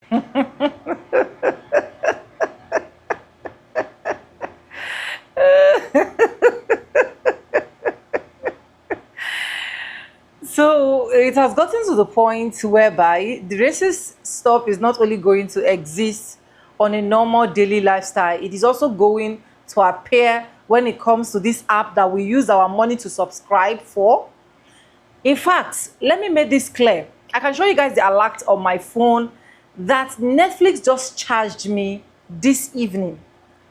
So it has gotten to the point whereby the racist stuff is not only going to exist on a normal daily lifestyle, it is also going to appear when it comes to this app that we use our money to subscribe for. In fact, let me make this clear. I can show you guys the alert on my phone that Netflix just charged me this evening.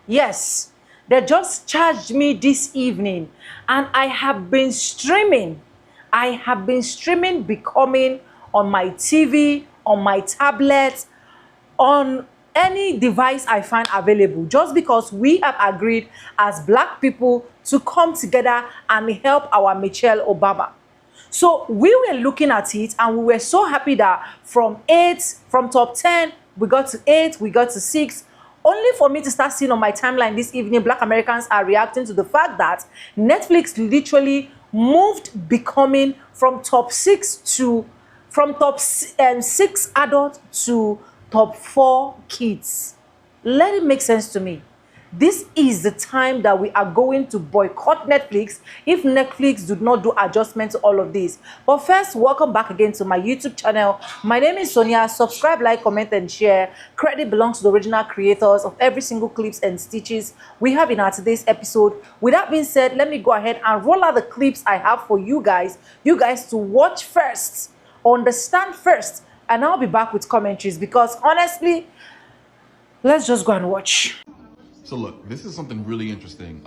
Yes, they just charged me this evening, and I have been streaming. I have been streaming becoming on my TV, on my tablet, on any device I find available, just because we have agreed as Black people to come together and help our Michelle Obama. So we were looking at it and we were so happy that from top 10, we got to 8, we got to 6, only for me to start seeing on my timeline this evening, Black Americans are reacting to the fact that Netflix literally moved becoming from top 6 to from top 6 adult to top 4 kids. Let it make sense to me. This is the time that we are going to boycott Netflix if Netflix do not do adjustment to all of this. But first, welcome back again to my YouTube channel. My name is Sonia. Subscribe, like, comment, and share. Credit belongs to the original creators of every single clips and stitches we have in our today's episode. With that being said, let me go ahead and roll out the clips I have for you guys to watch first, understand first, and I'll be back with commentaries because honestly, let's just go and watch. So look, this is something really interesting.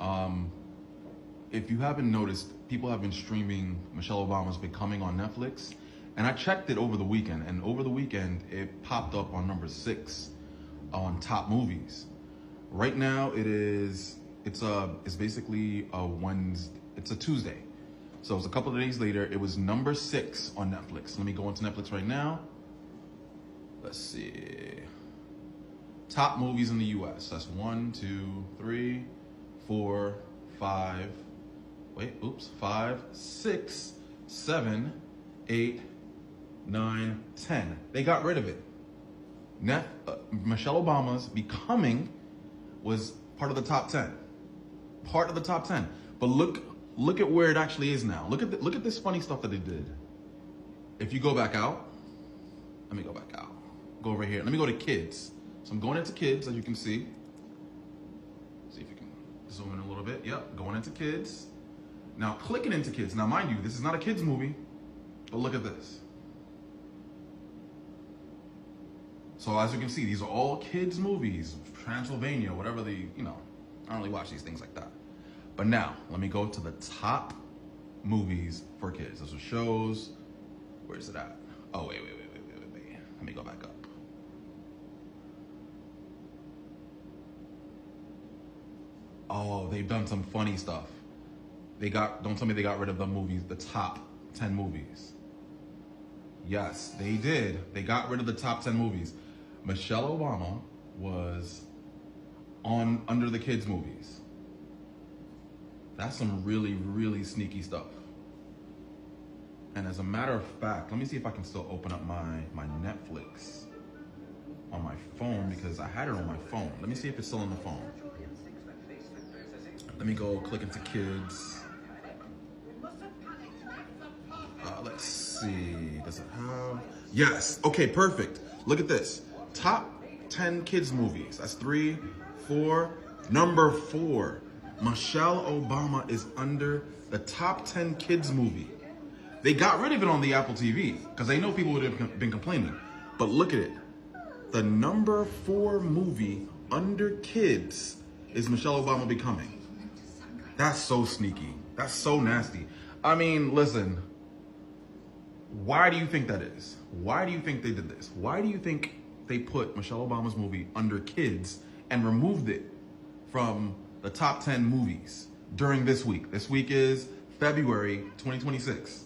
If you haven't noticed, people have been streaming Michelle Obama's Becoming on Netflix, and I checked it over the weekend, and over the weekend it popped up on number 6 on top movies. Right now it's basically a Wednesday, it's a Tuesday. So it's a couple of days later, it was number 6 on Netflix. Let me go into Netflix right now. Let's see. Top movies in the US. That's 1, 2, 3, 4, 5. Wait, oops. 5, 6, 7, 8, 9, 10. They got rid of it. Michelle Obama's Becoming was part of the top 10. Part of the top 10. But look at where it actually is now. Look at this funny stuff that they did. If you go back out, let me go back out. Go over here. Let me go to kids. So I'm going into kids, as you can see. See if you can zoom in a little bit. Yep, going into kids. Now clicking into kids. Now mind you, this is not a kids movie, but look at this. So as you can see, these are all kids movies. Transylvania, whatever I don't really watch these things like that. But now, let me go to the top movies for kids. Those are shows. Where is it at? Oh, wait. Let me go back up. Oh, they've done some funny stuff. Don't tell me they got rid of the movies, the top 10 movies. Yes, they did. They got rid of the top 10 movies. Michelle Obama was under the kids movies. That's some really, really sneaky stuff. And as a matter of fact, let me see if I can still open up my Netflix on my phone, because I had it on my phone. Let me see if it's still on the phone. Let me go click into kids. Let's see, does it have? Yes, okay, perfect. Look at this. Top 10 kids movies. That's 3, 4. Number 4, Michelle Obama is under the top 10 kids movie. They got rid of it on the Apple TV because they know people would have been complaining. But look at it. The number 4 movie under kids is Michelle Obama Becoming. That's so sneaky. That's so nasty. I mean, listen, why do you think that is? Why do you think they did this? Why do you think they put Michelle Obama's movie under kids and removed it from the top 10 movies during this week? This week is February 2026.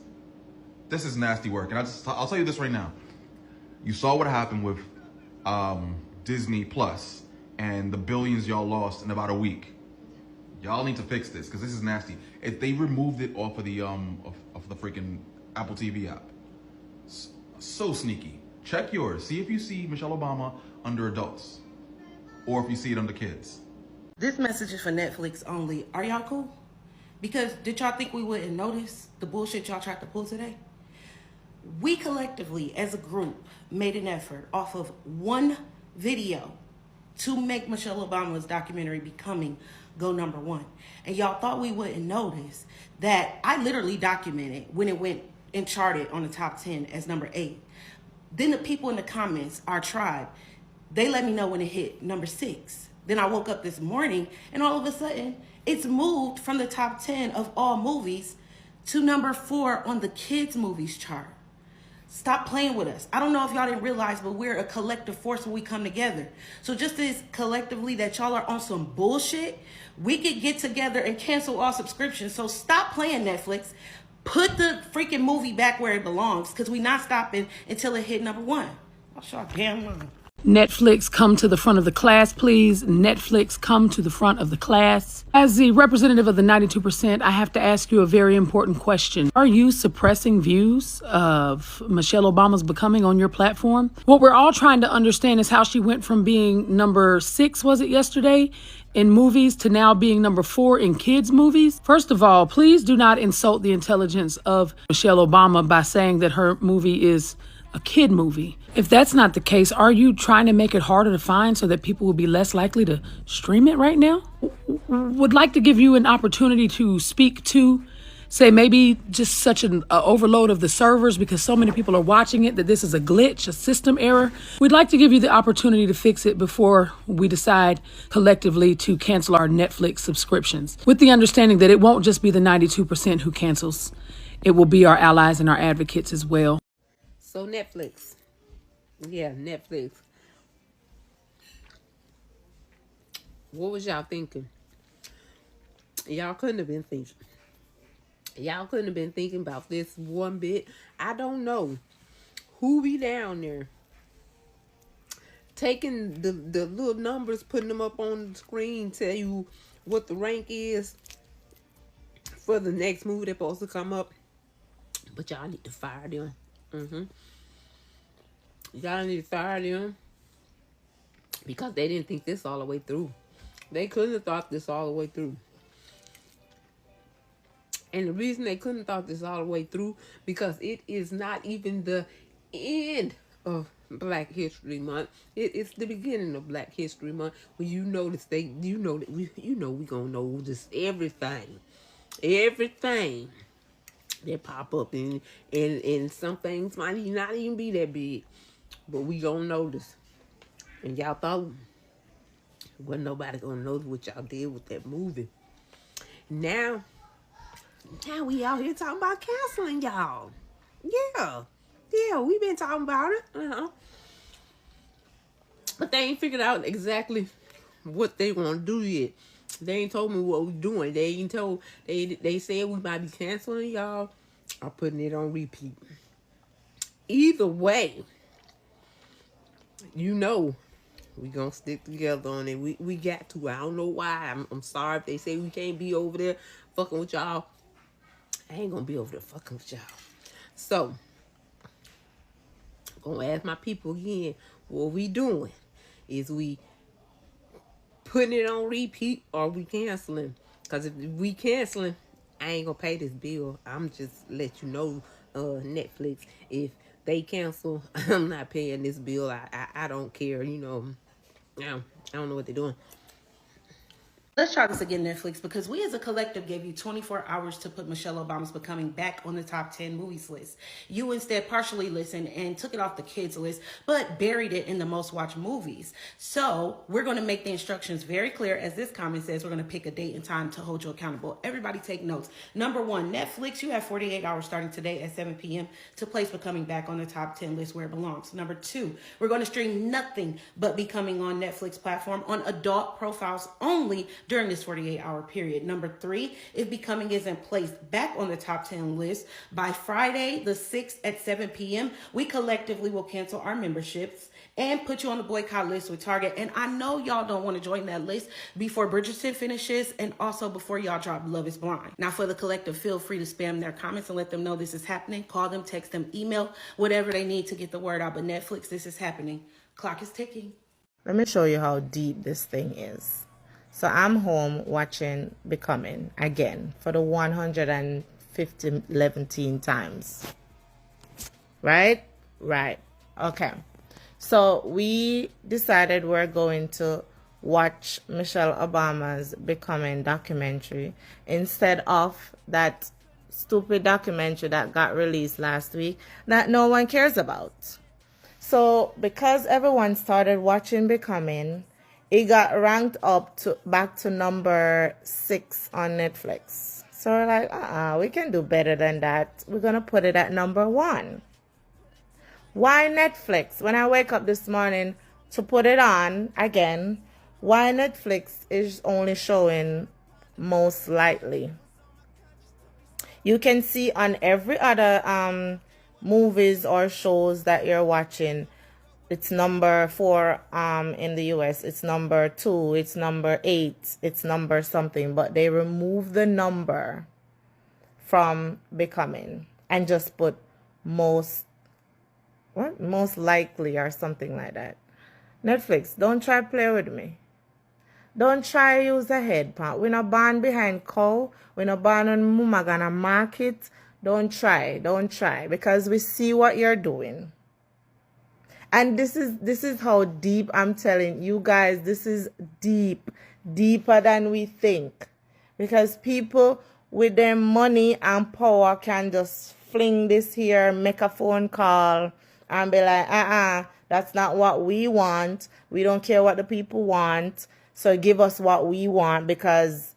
This is nasty work. And I'll tell you this right now. You saw what happened with Disney Plus and the billions y'all lost in about a week. Y'all need to fix this because this is nasty. If they removed it off of the freaking Apple TV app. So sneaky. Check yours. See if you see Michelle Obama under adults or if you see it under kids. This message is for Netflix only. Are y'all cool? Because did y'all think we wouldn't notice the bullshit y'all tried to pull today? We collectively, as a group, made an effort off of one video to make Michelle Obama's documentary Becoming go #1. And y'all thought we wouldn't notice that I literally documented when it went and charted on the top 10 as #8. Then the people in the comments, our tribe, they let me know when it hit #6. Then I woke up this morning and all of a sudden it's moved from the top 10 of all movies to #4 on the kids movies chart. Stop playing with us. I don't know if y'all didn't realize, but we're a collective force when we come together. So just as collectively that y'all are on some bullshit, we could get together and cancel all subscriptions. So stop playing, Netflix. Put the freaking movie back where it belongs, because we not stopping until it hit #1. I'll show damn line. Netflix, come to the front of the class, please. Netflix, come to the front of the class. As the representative of the 92%, I have to ask you a very important question. Are you suppressing views of Michelle Obama's Becoming on your platform? What we're all trying to understand is how she went from being #6, was it yesterday, in movies to now being #4 in kids movies. First of all, please do not insult the intelligence of Michelle Obama by saying that her movie is a kid movie. If that's not the case, are you trying to make it harder to find so that people will be less likely to stream it right now? Would like to give you an opportunity to speak to, say, maybe just such an overload of the servers because so many people are watching it that this is a glitch, a system error. We'd like to give you the opportunity to fix it before we decide collectively to cancel our Netflix subscriptions, with the understanding that it won't just be the 92% who cancels. It will be our allies and our advocates as well. So Netflix. Yeah, Netflix. What was y'all thinking? Y'all couldn't have been thinking. Y'all couldn't have been thinking about this one bit. I don't know who be down there taking the little numbers, putting them up on the screen, tell you what the rank is for the next movie that's supposed to come up. But y'all need to fire them. Y'all need to fire them because they didn't think this all the way through. They couldn't have thought this all the way through. And the reason they couldn't have thought this all the way through, because it is not even the end of Black History Month. It's the beginning of Black History Month, when you notice we gonna know just everything that pop up, and some things might not even be that big, but we gonna notice. And y'all thought wasn't nobody gonna know what y'all did with that movie. Now we out here talking about canceling y'all. Yeah, we been talking about it. But they ain't figured out exactly what they want to do yet. They ain't told me what we doing. They ain't told. They said we might be canceling y'all or putting it on repeat. Either way, we gonna stick together on it. We got to. I don't know why. I'm sorry if they say we can't be over there fucking with y'all. I ain't gonna be over there fucking with y'all. So, I'm gonna ask my people again, what we doing? Is we putting it on repeat or we canceling? Because if we canceling, I ain't gonna pay this bill. I'm just let you know, Netflix, if they cancel, I'm not paying this bill. I don't care, I don't know what they're doing. Let's try this again, Netflix, because we as a collective gave you 24 hours to put Michelle Obama's Becoming back on the top 10 movies list. You instead partially listened and took it off the kids list, but buried it in the most watched movies. So we're going to make the instructions very clear. As this comment says, we're going to pick a date and time to hold you accountable. Everybody take notes. #1, Netflix, you have 48 hours starting today at 7 p.m. to place Becoming back on the top 10 list where it belongs. #2, we're going to stream nothing but Becoming on Netflix platform on adult profiles only during this 48-hour period. #3, if Becoming isn't placed back on the top 10 list by Friday the 6th at 7 p.m., we collectively will cancel our memberships and put you on the boycott list with Target. And I know y'all don't want to join that list before Bridgerton finishes and also before y'all drop Love is Blind. Now for the collective, feel free to spam their comments and let them know this is happening. Call them, text them, email, whatever they need to get the word out. But Netflix, this is happening. Clock is ticking. Let me show you how deep this thing is. So I'm home watching Becoming again for the 111th times. Right? Right. Okay. So we decided we're going to watch Michelle Obama's Becoming documentary instead of that stupid documentary that got released last week that no one cares about. So because everyone started watching Becoming, it got ranked up to back to number 6 on Netflix. So we're like, we can do better than that. We're going to put it at number 1. Why Netflix? When I wake up this morning to put it on again, why Netflix is only showing most likely? You can see on every other movies or shows that you're watching, it's number 4 in the US, it's number 2, it's number 8, it's number something, but they remove the number from Becoming and just put most likely or something like that. Netflix, don't try play with me. Don't try use a head pump. We're not born behind cow. We're not born on mama gonna market. Don't try, because we see what you're doing. And this is how deep, I'm telling you guys, this is deeper than we think. Because people with their money and power can just fling this here, make a phone call, and be like, that's not what we want. We don't care what the people want. So give us what we want because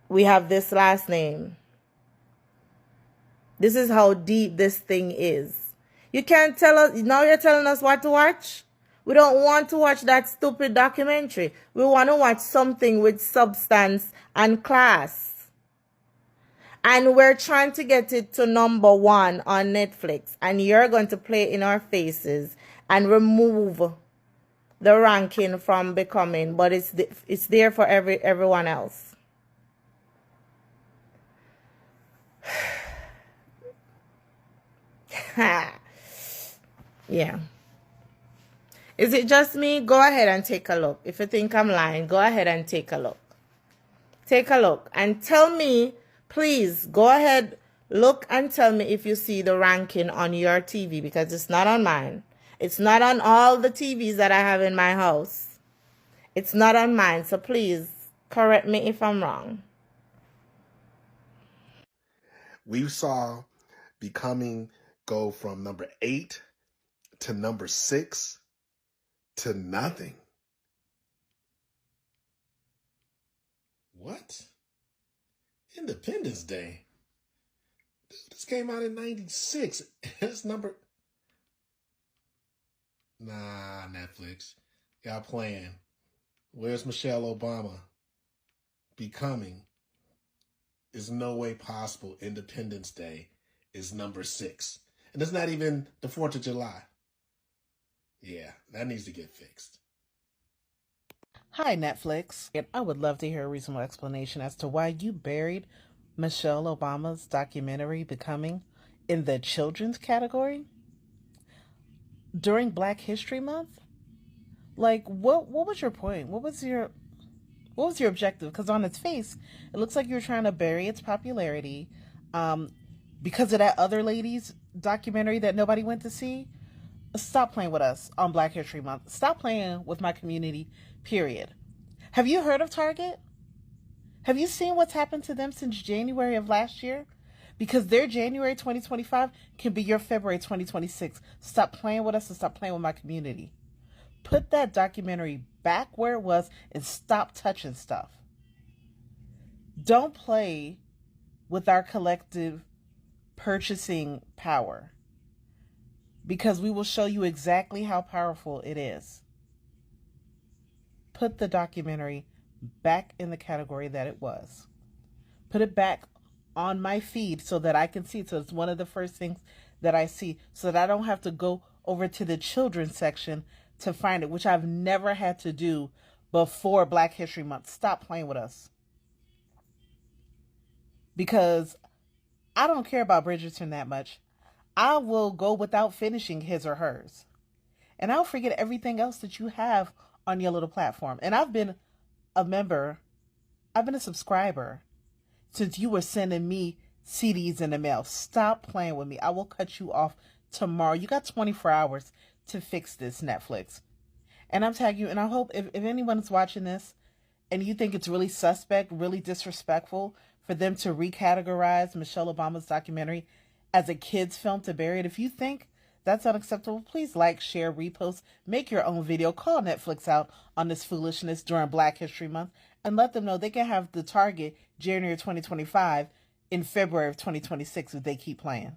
we have this last name. This is how deep this thing is. You can't tell us, now you're telling us what to watch? We don't want to watch that stupid documentary. We want to watch something with substance and class. And we're trying to get it to number 1 on Netflix. And you're going to play in our faces and remove the ranking from Becoming. But it's there for everyone else. Yeah. Is it just me? Go ahead and take a look. If you think I'm lying, go ahead and take a look. Take a look and tell me, please, go ahead, look and tell me if you see the ranking on your TV because it's not on mine. It's not on all the TVs that I have in my house. It's not on mine, so please correct me if I'm wrong. We saw Becoming go from number 8 to number 6 to nothing. What? Independence Day? Dude, this came out in 96. It's number... Nah, Netflix. Y'all playing. Where's Michelle Obama? Becoming. There's no way possible Independence Day is number 6. And it's not even the 4th of July. Yeah, that needs to get fixed. Hi, Netflix. And I would love to hear a reasonable explanation as to why you buried Michelle Obama's documentary Becoming in the children's category during Black History Month. Like, what was your point? What was your objective? Because on its face, it looks like you're trying to bury its popularity because of that other lady's documentary that nobody went to see. Stop playing with us on Black History Month. Stop playing with my community, period. Have you heard of Target? Have you seen what's happened to them since January of last year? Because their January 2025 can be your February 2026. Stop playing with us and stop playing with my community. Put that documentary back where it was and stop touching stuff. Don't play with our collective purchasing power, because we will show you exactly how powerful it is. Put the documentary back in the category that it was. Put it back on my feed so that I can see it. So it's one of the first things that I see so that I don't have to go over to the children's section to find it, which I've never had to do before Black History Month. Stop playing with us. Because I don't care about Bridgerton that much. I will go without finishing his or hers. And I'll forget everything else that you have on your little platform. And I've been a member, I've been a subscriber since you were sending me CDs in the mail. Stop playing with me. I will cut you off tomorrow. You got 24 hours to fix this, Netflix. And I'm tagging you, and I hope if anyone's watching this and you think it's really suspect, really disrespectful for them to recategorize Michelle Obama's documentary as a kid's film to bury it, if you think that's unacceptable, please like, share, repost, make your own video, call Netflix out on this foolishness during Black History Month, and let them know they can have the target January 2025 in February of 2026 if they keep playing.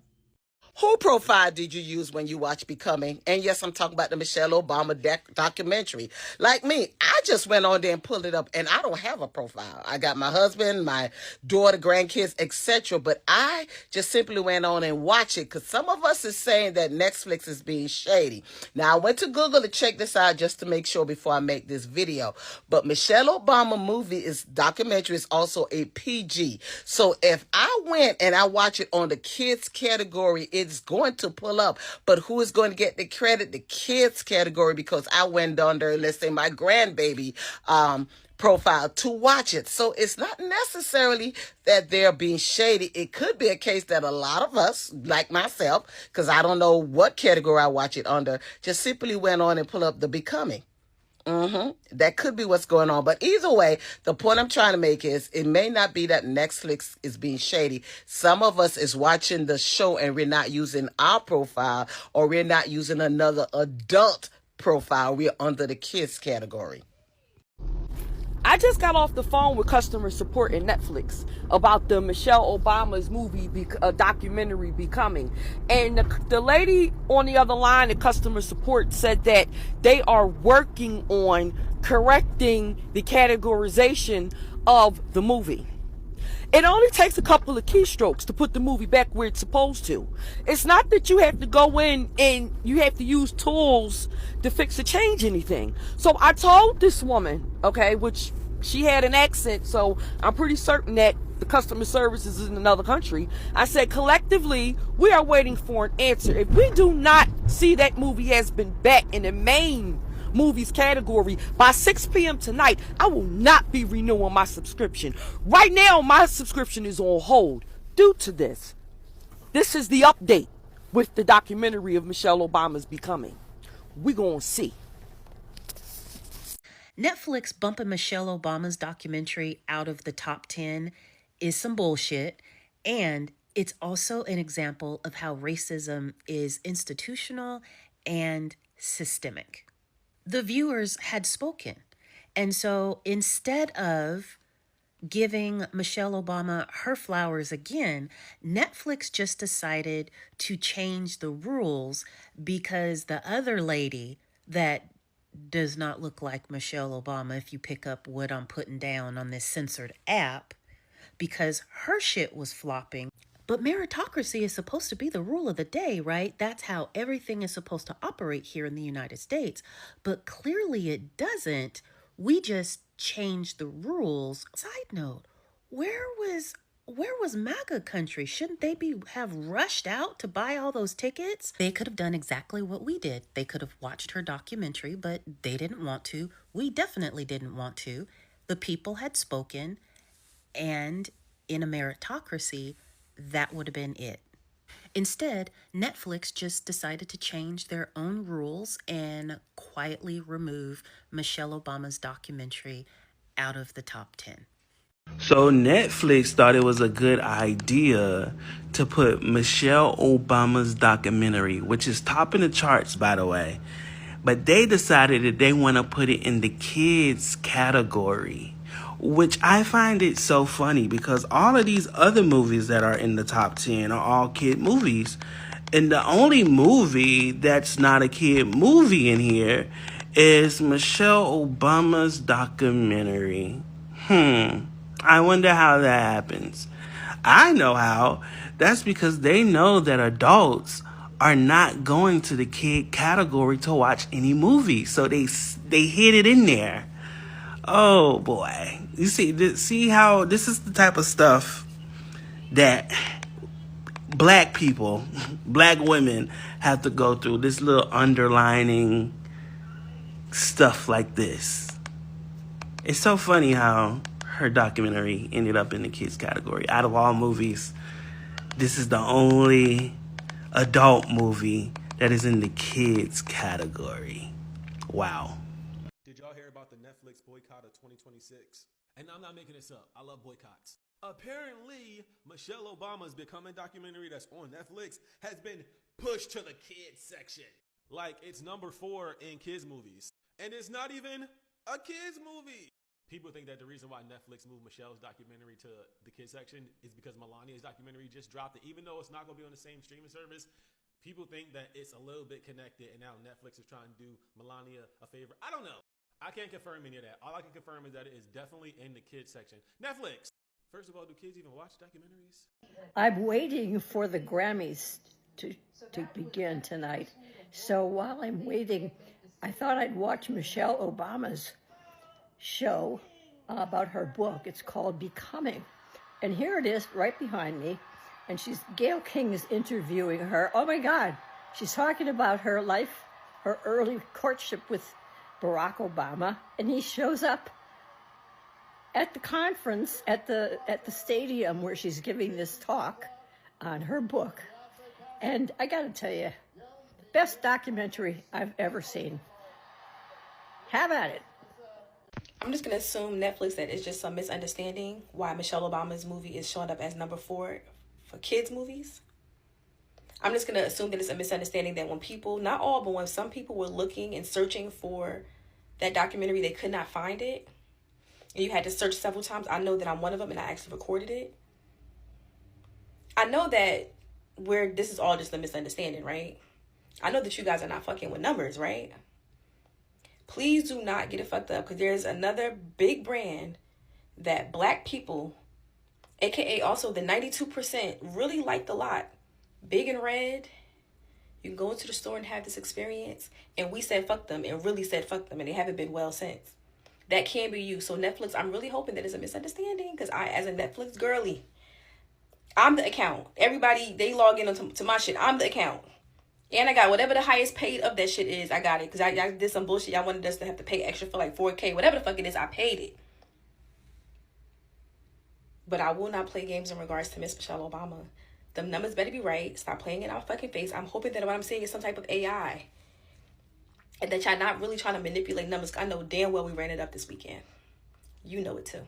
Who profile did you use when you watched Becoming? And yes, I'm talking about the Michelle Obama documentary. Like me, I just went on there and pulled it up, and I don't have a profile. I got my husband, my daughter, grandkids, etc. But I just simply went on and watched it because some of us is saying that Netflix is being shady. Now, I went to Google to check this out just to make sure before I make this video. But Michelle Obama documentary is also a PG. So if I went and I watch it on the kids category, it's going to pull up. But who is going to get the credit? The kids category, because I went under, let's say, my grandbaby profile to watch it. So it's not necessarily that they're being shady. It could be a case that a lot of us, like myself, because I don't know what category I watch it under, just simply went on and pull up the Becoming. That could be what's going on. But either way, the point I'm trying to make is it may not be that Netflix is being shady. Some of us is watching the show and we're not using our profile, or we're not using another adult profile. We're under the kids category. I just got off the phone with customer support at Netflix about the Michelle Obama's documentary Becoming. And the lady on the other line at customer support said that they are working on correcting the categorization of the movie. It only takes a couple of keystrokes to put the movie back where it's supposed to. It's not that you have to go in and you have to use tools to fix or change anything. So I told this woman, okay, which she had an accent, so I'm pretty certain that the customer service is in another country. I said, collectively, we are waiting for an answer. If we do not see that movie has been back in the main movies category by 6 p.m. tonight, I will not be renewing my subscription. Right now, my subscription is on hold due to this. This is the update with the documentary of Michelle Obama's Becoming. We gonna see. Netflix bumping Michelle Obama's documentary out of the top 10 is some bullshit, and it's also an example of how racism is institutional and systemic. The viewers had spoken, and so instead of giving Michelle Obama her flowers again, Netflix just decided to change the rules because the other lady that does not look like Michelle Obama, if you pick up what I'm putting down on this censored app, because her shit was flopping. But meritocracy is supposed to be the rule of the day, right? That's how everything is supposed to operate here in the United States. But clearly it doesn't. We just changed the rules. Side note, where was MAGA country? Shouldn't they have rushed out to buy all those tickets? They could have done exactly what we did. They could have watched her documentary, but they didn't want to. We definitely didn't want to. The people had spoken, and in a meritocracy, that would have been it. Instead, Netflix just decided to change their own rules and quietly remove Michelle Obama's documentary out of the top 10. So Netflix thought it was a good idea to put Michelle Obama's documentary, which is topping the charts, by the way, but they decided that they want to put it in the kids category, which I find it so funny because all of these other movies that are in the top 10 are all kid movies. And the only movie that's not a kid movie in here is Michelle Obama's documentary. I wonder how that happens. I know how. That's because they know that adults are not going to the kid category to watch any movies. So they hid it in there. Oh boy. You see how this is the type of stuff that black people, black women have to go through, this little underlining stuff like this. It's so funny how her documentary ended up in the kids category. Out of all movies, this is the only adult movie that is in the kids category. Wow. Did y'all hear about the Netflix boycott of 2026? And I'm not making this up. I love boycotts. Apparently, Michelle Obama's Becoming documentary that's on Netflix has been pushed to the kids section. Like, it's number 4 in kids movies. And it's not even a kids movie. People think that the reason why Netflix moved Michelle's documentary to the kids section is because Melania's documentary just dropped it. Even though it's not going to be on the same streaming service, people think that it's a little bit connected, and now Netflix is trying to do Melania a favor. I don't know. I can't confirm any of that. All I can confirm is that it is definitely in the kids section. Netflix. First of all, do kids even watch documentaries? I'm waiting for the Grammys to begin tonight. So while I'm waiting, I thought I'd watch Michelle Obama's show about her book. It's called Becoming. And here it is right behind me. And Gayle King is interviewing her. Oh my God. She's talking about her life, her early courtship with Barack Obama. And he shows up at the conference at the stadium where she's giving this talk on her book. And I got to tell you, best documentary I've ever seen. Have at it. I'm just going to assume Netflix that it's just some misunderstanding why Michelle Obama's movie is showing up as number 4 for kids movies. I'm just going to assume that it's a misunderstanding that when people, not all, but when some people were looking and searching for that documentary, they could not find it. And you had to search several times. I know that I'm one of them, and I actually recorded it. I know that this is all just a misunderstanding, right? I know that you guys are not fucking with numbers, right? Please do not get it fucked up, because there's another big brand that black people, aka also the 92%, really liked a lot. Big and Red. You can go into the store and have this experience. And we said fuck them, and really said fuck them, and they haven't been well since. That can be you. So Netflix, I'm really hoping that it's a misunderstanding, because I, as a Netflix girly, I'm the account. Everybody, they log in to my shit. I'm the account. And I got whatever the highest paid of that shit is. I got it. Because I did some bullshit. Y'all wanted us to have to pay extra for like 4K. Whatever the fuck it is, I paid it. But I will not play games in regards to Miss Michelle Obama. The numbers better be right. Stop playing in our fucking face. I'm hoping that what I'm seeing is some type of AI. And that y'all not really trying to manipulate numbers. I know damn well we ran it up this weekend. You know it too.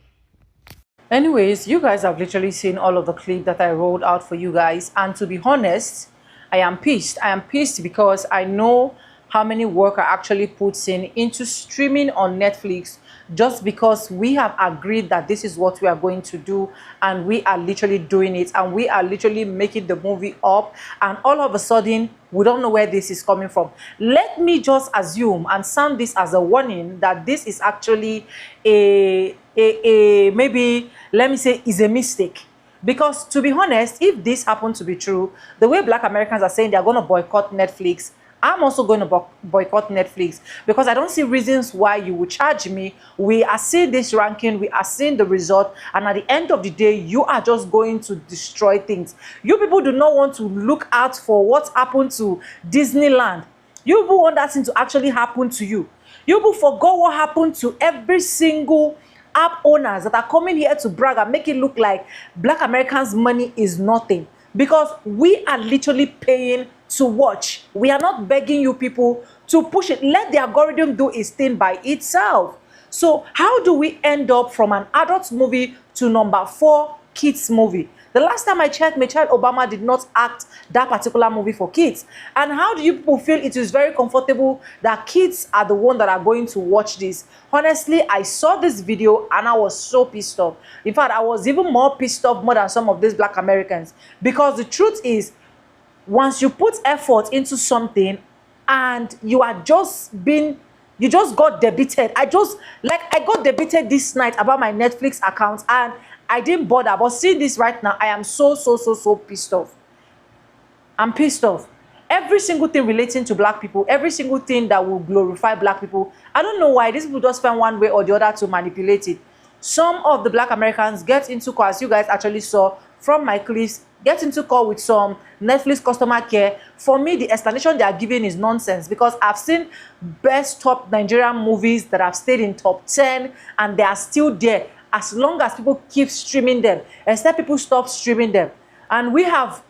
Anyways, you guys have literally seen all of the clip that I rolled out for you guys. And to be honest, I am pissed. I am pissed because I know how many work I actually puts into streaming on Netflix just because we have agreed that this is what we are going to do, and we are literally doing it, and we are literally making the movie up, and all of a sudden we don't know where this is coming from. Let me just assume and sound this as a warning that this is actually maybe, let me say, is a mistake. Because to be honest, if this happened to be true, the way Black Americans are saying they're going to boycott Netflix, I'm also going to boycott Netflix, because I don't see reasons why you would charge me. We are seeing this ranking, we are seeing the result, and at the end of the day, you are just going to destroy things. You people do not want to look out for what happened to Disneyland. You people want that thing to actually happen to you. You people forgot what happened to every single app owners that are coming here to brag and make it look like Black Americans' money is nothing. Because we are literally paying to watch. We are not begging you people to push it. Let the algorithm do its thing by itself. So how do we end up from an adult movie to number 4 kids movie? The last time I checked, Michelle Obama did not act that particular movie for kids. And how do you people feel it is very comfortable that kids are the one that are going to watch this? Honestly, I saw this video and I was so pissed off. In fact, I was even more pissed off more than some of these Black Americans. Because the truth is, once you put effort into something and you just got debited. I got debited this night about my Netflix account and I didn't bother. But seeing this right now, I am so pissed off. I'm pissed off. every single thing relating to black people, every single thing that will glorify black people. I don't know why these people just find one way or the other to manipulate it. Some of the black Americans get into call, as you guys actually saw from my clips, get into call with some Netflix customer care. For me, the explanation they are giving is nonsense, because I've seen best top Nigerian movies that have stayed in top 10 and they are still there as long as people keep streaming them, except people stop streaming them. And we have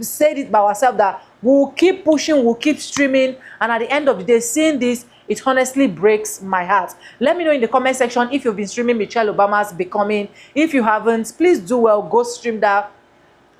said it by ourselves that we'll keep pushing, we'll keep streaming, and at the end of the day, seeing this, it honestly breaks my heart. Let me know in the comment section if you've been streaming Michelle Obama's Becoming. If you haven't, please do well, go stream that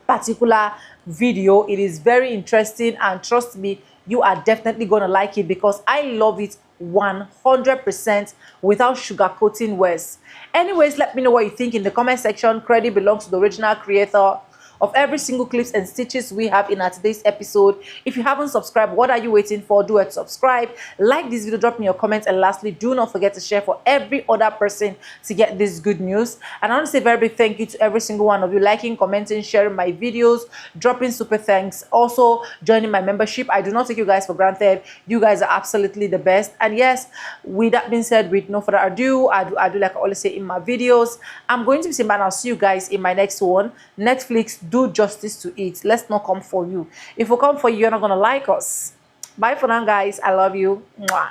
particular video. It is very interesting, and trust me, you are definitely gonna like it, because I love it 100% without sugarcoating words. Anyways, let me know what you think in the comment section. Credit belongs to the original creator of every single clips and stitches we have in our today's episode. If you haven't subscribed, what are you waiting for? Do it, subscribe, like this video, drop me your comments, and lastly, do not forget to share for every other person to get this good news. And I want to say a very big thank you to every single one of you liking, commenting, sharing my videos, dropping super thanks, also joining my membership. I do not take you guys for granted. You guys are absolutely the best. And yes, with that being said, with no further ado, I do like I always say in my videos, I'm going to be saying bye, and I'll see you guys in my next one. Netflix, do justice to it. Let's not come for you. If we come for you, you're not gonna like us. Bye for now, guys. I love you. Mwah.